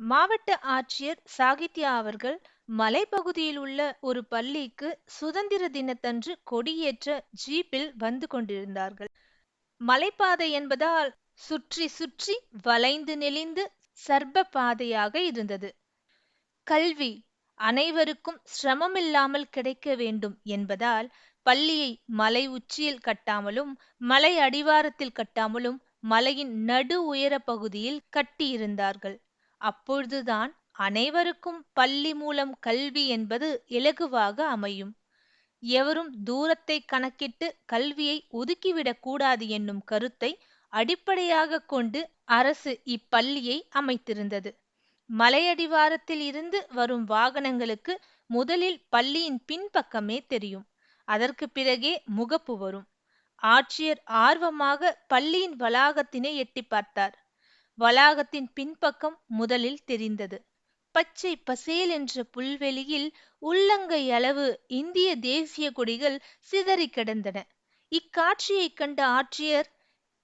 மாவட்ட ஆட்சியர் சாகித்யா அவர்கள் மலைப்பகுதியில் உள்ள ஒரு பள்ளிக்கு சுதந்திர தினத்தன்று கொடியேற்ற ஜீப்பில் வந்து கொண்டிருந்தார்கள். மலைப்பாதை என்பதால் சுற்றி சுற்றி வளைந்து நெளிந்து சர்ப்ப பாதையாக இருந்தது. கல்வி அனைவருக்கும் சிரமமில்லாமல் கிடைக்க வேண்டும் என்பதால் பள்ளியை மலை உச்சியில் கட்டாமலும் மலை அடிவாரத்தில் கட்டாமலும் மலையின் நடு உயர பகுதியில் கட்டியிருந்தார்கள். அப்பொழுதுதான் அனைவருக்கும் பள்ளி மூலம் கல்வி என்பது இலகுவாக அமையும். எவரும் தூரத்தை கணக்கிட்டு கல்வியை ஒதுக்கிவிடக் கூடாது என்னும் கருத்தை அடிப்படையாக கொண்டு அரசு இப்பள்ளியை அமைத்திருந்தது. மலையடிவாரத்தில் இருந்து வரும் வாகனங்களுக்கு முதலில் பள்ளியின் பின்பக்கமே தெரியும். அதற்கு பிறகே முகப்பு வரும். ஆட்சியர் ஆர்வமாக பள்ளியின் வளாகத்தினை எட்டி பார்த்தார். வளாகத்தின் பின்பக்கம் முதலில் தெரிந்தது. பச்சை பசேல் என்ற புல்வெளியில் உள்ளங்கை அளவு இந்திய தேசிய கொடிகள் சிதறி கிடந்தன. இக்காட்சியைக் கண்ட ஆட்சியர்,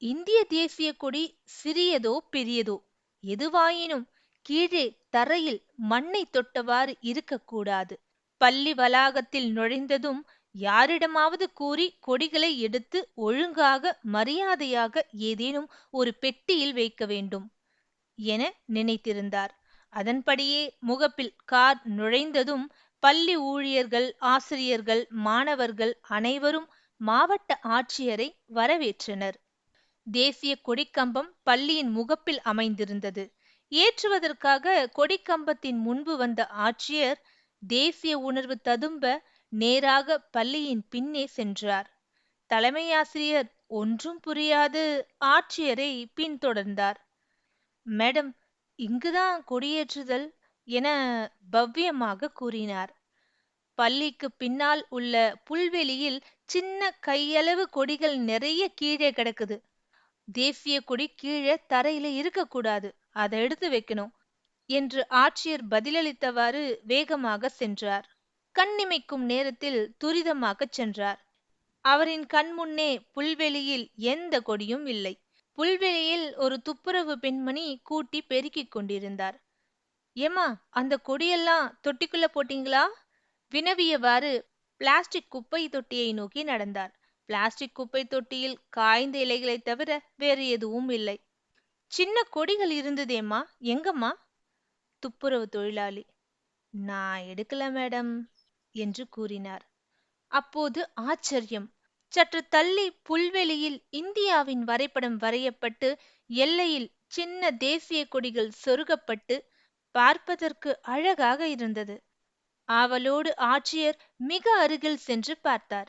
இந்திய தேசிய கொடி சிறியதோ பெரியதோ எதுவாயினும் கீழே தரையில் மண்ணை தொட்டவாறு இருக்கக்கூடாது. பள்ளி வளாகத்தில் நுழைந்ததும் யாரிடமாவது கூறி கொடிகளை எடுத்து ஒழுங்காக மரியாதையாக ஏதேனும் ஒரு பெட்டியில் வைக்க வேண்டும் என நினைத்திருந்தார். அதன்படியே முகப்பில் கார் நுழைந்ததும் பள்ளி ஊழியர்கள், ஆசிரியர்கள், மாணவர்கள் அனைவரும் மாவட்ட ஆட்சியரை வரவேற்றனர். தேசிய கொடிக்கம்பம் பள்ளியின் முகப்பில் அமைந்திருந்தது. ஏற்றுவதற்காக கொடிக்கம்பத்தின் முன்பு வந்த ஆட்சியர் தேசிய உணர்வு ததும்ப நேராக பள்ளியின் பின்னே சென்றார். தலைமையாசிரியர் ஒன்றும் புரியாது ஆட்சியரை பின்தொடர்ந்தார். மேடம், இங்குதான் கொடியேற்றுதல் என பவ்யமாக கூறினார். பள்ளிக்கு பின்னால் உள்ள புல்வெளியில் சின்ன கையளவு கொடிகள் நிறைய கீழே கிடக்குது. தேசிய கொடி கீழே தரையில இருக்கக்கூடாது, அதை எடுத்து வைக்கணும் என்று ஆட்சியர் பதிலளித்தவாறு வேகமாக சென்றார். கண்ணிமைக்கும் நேரத்தில் துரிதமாக சென்றார். அவரின் கண் முன்னே புல்வெளியில் எந்த கொடியும் இல்லை. புல்வெளியில் ஒரு துப்புரவு பெண்மணி கூட்டி பெருக்கிக் கொண்டிருந்தார். ஏமா, அந்த கொடியெல்லாம் தொட்டிக்குள்ள போட்டீங்களா? வினவியவாறு பிளாஸ்டிக் குப்பை தொட்டியை நோக்கி நடந்தார். பிளாஸ்டிக் குப்பை தொட்டியில் காய்ந்த இலைகளைத் தவிர வேறு எதுவும் இல்லை. சின்ன கொடிகள் இருந்ததேம்மா, எங்கம்மா? துப்புரவு தொழிலாளி, நான் எடுக்கல மேடம் என்று கூறினார். அப்போது ஆச்சரியம். சற்று தள்ளி புல்வெளியில் இந்தியாவின் வரைபடம் வரையப்பட்டு எல்லையில் சின்ன தேசிய கொடிகள் சொருகப்பட்டு பார்ப்பதற்கு அழகாக இருந்தது. ஆவலோடு ஆட்சியர் மிக அருகில் சென்று பார்த்தார்.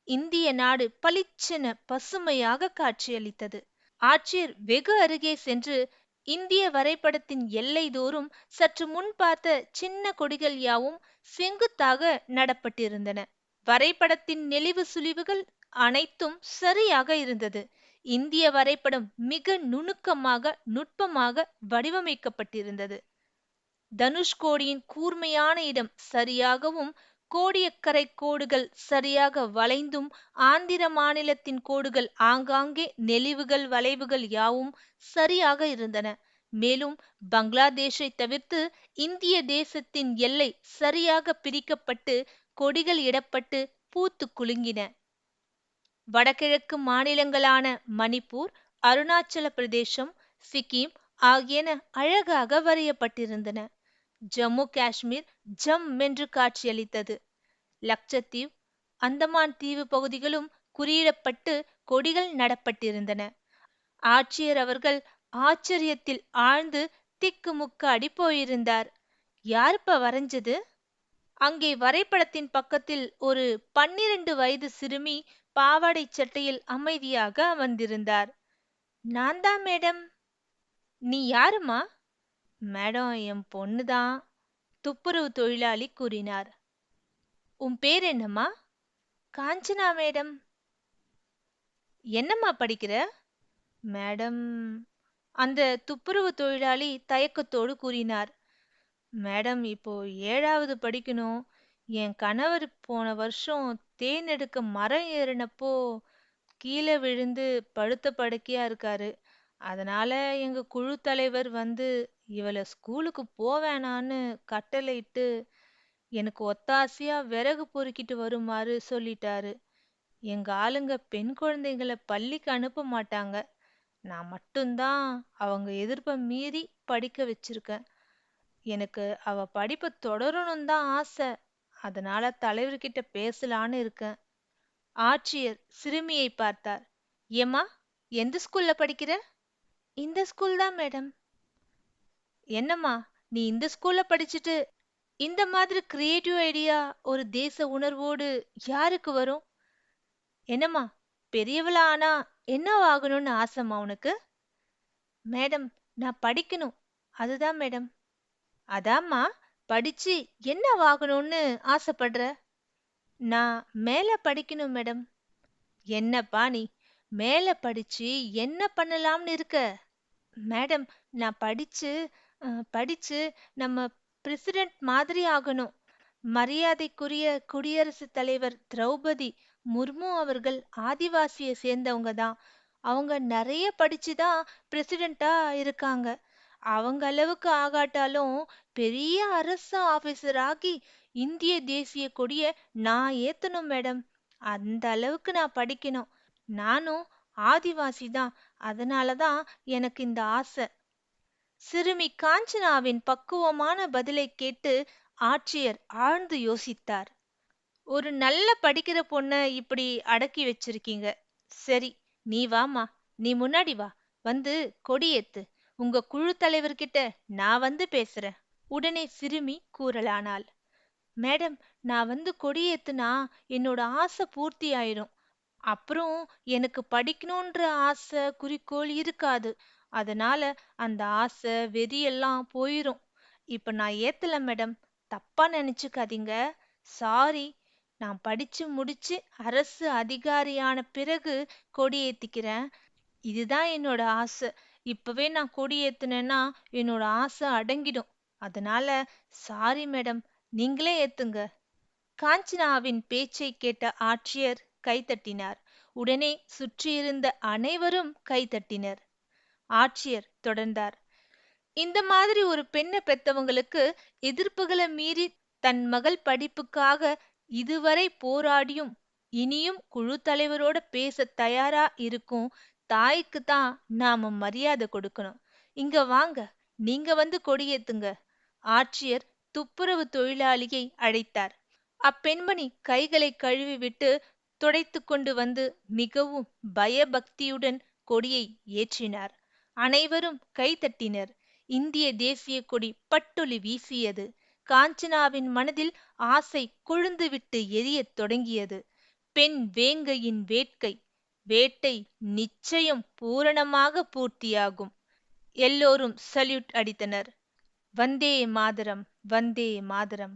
இந்திய நாடு பளிச்சென பசுமையாக காட்சியளித்தது. ஆட்சியர் வெகு அருகே சென்று இந்திய வரைபடத்தின் எல்லை தோறும் சற்று முன் பார்த்த சின்ன கொடிகள் யாவும் செங்குத்தாக நடப்பட்டிருந்தன. வரைபடத்தின் நெளிவு சுளிவுகள் அனைத்தும் சரியாக இருந்தது. இந்திய வரைபடம் மிக நுணுக்கமாக, நுட்பமாக வடிவமைக்கப்பட்டிருந்தது. தனுஷ்கோடியின் கூர்மையான இடம் சரியாகவும், கோடியக்கரை கோடுகள் சரியாக வளைந்தும், ஆந்திர மாநிலத்தின் கோடுகள் ஆங்காங்கே நெளிவுகள் வளைவுகள் யாவும் சரியாக இருந்தன. மேலும் பங்களாதேஷை தவிர்த்து இந்திய தேசத்தின் எல்லை சரியாக பிரிக்கப்பட்டு கொடிகள் இடப்பட்டு பூத்து குலுங்கின. வடகிழக்கு மாநிலங்களான மணிப்பூர், அருணாச்சல பிரதேசம், சிக்கிம் ஆகியன அழகாக வரையப்பட்டிருந்தன. ஜம்மு காஷ்மீர் ஜம் என்று காட்சியளித்தது. லட்சத்தீவு, அந்தமான் தீவு பகுதிகளும் குறியிடப்பட்டு கொடிகள் நடப்பட்டிருந்தன. ஆட்சியர் அவர்கள் ஆச்சரியத்தில் ஆழ்ந்து திக்குமுக்காடி போயிருந்தார். யாருப்ப வரைஞ்சது? அங்கே வரைபடத்தின் பக்கத்தில் ஒரு 12 வயது சிறுமி பாவாடை சட்டையில் அமைதியாக அமர்ந்திருந்தார். நான் தான் மேடம். நீ யாருமா? மேடம், என் பொண்ணுதான், துப்புரவு தொழிலாளி கூறினார். உன் பேர் என்னம்மா? காஞ்சனா மேடம். என்னம்மா படிக்கிற? மேடம். அந்த துப்புரவு தொழிலாளி தயக்கத்தோடு கூறினார். மேடம், இப்போ 7வது படிக்கணும். என் கணவர் போன வருஷம் தேன் எடுக்க மரம் ஏறினப்போ கீழே விழுந்து படுத்த படுக்கையா இருக்காரு. அதனால எங்க குழு தலைவர் வந்து இவள ஸ்கூலுக்கு போவேணான்னு கட்டளையிட்டு எனக்கு ஒத்தாசையா விறகு பொறுக்கிட்டு வருமாறு சொல்லிட்டாரு. எங்க ஆளுங்க பெண் குழந்தைங்கள பள்ளிக்கு அனுப்ப மாட்டாங்க. நான் மட்டும்தான் அவங்க எதிர்ப்ப மீறி படிக்க வச்சிருக்கேன். எனக்கு அவ படிப்ப தொடரணும் தான் ஆசை. அதனால தலைவர்கிட்ட பேசலான்னு இருக்கேன். ஆட்சியர் சிறுமியை பார்த்தார். ஏம்மா, எந்த ஸ்கூல்ல படிக்கிற? இந்த ஸ்கூல் தான் மேடம். என்னம்மா, நீ இந்த ஸ்கூல்ல படிச்சுட்டு இந்த மாதிரி கிரியேட்டிவ் ஐடியா ஒரு தேச உணர்வோடு யாருக்கு வரும்? என்னம்மா, பெரியவளா ஆனா என்னவாகணும்னு ஆசைம்மா உனக்கு? மேடம், நான் படிக்கணும். அதுதான் மேடம். அதாம்மா, படிச்சு என்னவாகணும்னு ஆசைப்படுற? நான் மேல படிக்கணும் மேடம். என்னப்பா நீ, மேல படிச்சு என்ன பண்ணலாம்னு இருக்க? மேடம், நான் படிச்சு நம்ம பிரசிடென்ட் மாதிரி ஆகணும். மரியாதைக்குரிய குடியரசுத் தலைவர் திரௌபதி முர்மு அவர்கள் ஆதிவாசியை சேர்ந்தவங்க தான். அவங்க நிறைய படிச்சுதான் பிரசிடென்ட்டா இருக்காங்க. அவங்க அளவுக்கு ஆகாட்டாலும் பெரிய அரசு ஆபீசர் ஆகி இந்திய தேசிய கொடிய நான் ஏத்தணும் மேடம். அந்த அளவுக்கு நான் படிக்கணும். நானும் ஆதிவாசி தான். அதனால தான் எனக்கு இந்த ஆசை. சிறுமி காஞ்சனாவின் பக்குவமான பதிலைக் கேட்டு ஆட்சியர் ஆழ்ந்து யோசித்தார். ஒரு நல்ல படிக்கிற பொண்ண இப்படி அடக்கி வச்சிருக்கீங்க. சரி, நீ வாம்மா, நீ முன்னாடி வா. வந்து கொடியேத்து. உங்க குழு தலைவர்கிட்ட நான் வந்து பேசுறேன். உடனே சிறுமி கூறலானாள். மேடம், நான் வந்து கொடியேத்துனா என்னோட ஆசை பூர்த்தி ஆயிடும். அப்புறம் எனக்கு படிக்கணுன்ற ஆசை குறிக்கோள் இருக்காது. அதனால அந்த ஆசை வெறியெல்லாம் போயிரும். இப்ப நான் ஏத்தல மேடம். தப்பா நினைச்சுக்காதீங்க. சாரி. நான் படிச்சு முடிச்சு அரசு அதிகாரியான பிறகு கொடியேத்திக்கிறேன். இதுதான் என்னோட ஆசை. இப்பவே நான் கொடியேத்துனேன்னா என்னோட ஆசை அடங்கிடும். அதனால சாரி மேடம். நீங்களே ஏத்துங்க. காஞ்சனாவின் பேச்சைக் கேட்ட ஆட்சியர் கைதட்டினார். உடனே சுற்றியிருந்த அனைவரும் கைதட்டினர். ஆட்சியர் தொடர்ந்தார். இந்த மாதிரி ஒரு பெண்ணை பெத்தவங்களுக்கு எதிர்ப்புகளை மீறி தன் மகள் படிப்புக்காக இதுவரை போராடியும் இனியும் குழு தலைவரோட பேச தயாரா இருக்கும் தாய்க்கு தான் நாம மரியாதை கொடுக்கணும். இங்க வாங்க, நீங்க வந்து கொடியேத்துங்க. ஆட்சியர் துப்புரவு தொழிலாளியை அழைத்தார். அப்பெண்மணி கைகளை கழுவிவிட்டு துடைத்து கொண்டு வந்து மிகவும் பயபக்தியுடன் கொடியை ஏற்றினார். அனைவரும் கைதட்டினர். இந்திய தேசிய கொடி பட்டொலி வீசியது. காஞ்சனாவின் மனதில் ஆசை கொழுந்துவிட்டு எரியத் தொடங்கியது. பெண் வேங்கையின் வேட்கை. வேட்டை நிச்சயம் பூரணமாக பூர்த்தியாகும். எல்லோரும் சல்யூட் அடித்தனர். வந்தே மாதரம், வந்தே மாதரம்.